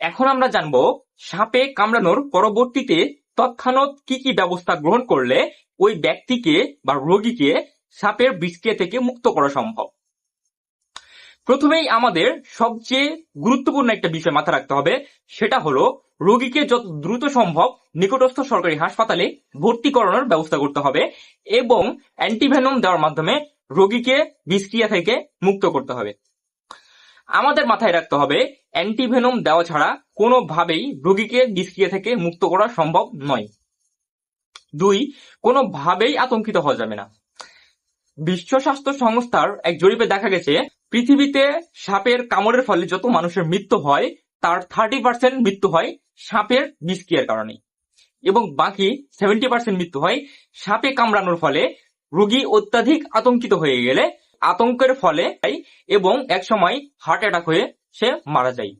এখন আমরা জানবো সাপে কামড়ানোর পরবর্তীতে তৎক্ষণাৎ কি কি ব্যবস্থা গ্রহণ করলে ওই ব্যক্তিকে বা রোগীকে সাপের বিষক্রিয়া থেকে মুক্ত করা সম্ভব। প্রথমেই আমাদের সবচেয়ে গুরুত্বপূর্ণ একটা বিষয় মাথায় রাখতে হবে, সেটা হলো রোগীকে যত দ্রুত সম্ভব নিকটস্থ সরকারি হাসপাতালে ভর্তি করানোর ব্যবস্থা করতে হবে এবং অ্যান্টিভেনম দেওয়ার মাধ্যমে রোগীকে বিষক্রিয়া থেকে মুক্ত করতে হবে। আমাদের মাথায় রাখতে হবে অ্যান্টিভেনম দেওয়া ছাড়া কোনোভাবেই রোগীকে বিষক্রিয়া থেকে মুক্ত করা সম্ভব নয়। 2, কোনোভাবেই আতঙ্কিত হওয়া যাবে না। বিশ্ব স্বাস্থ্য সংস্থার এক জরিপে দেখা গেছে পৃথিবীতে সাপের কামড়ের ফলে যত মানুষের মৃত্যু হয় তার 30% মৃত্যু হয় সাপের বিষক্রিয়ার কারণে এবং বাকি 70% মৃত্যু হয় সাপে কামড়ানোর ফলে রোগী অত্যাধিক আতঙ্কিত হয়ে গেলে আতঙ্কের ফলে এবং একসময় হার্ট অ্যাটাক হয়ে সে মারা যায়।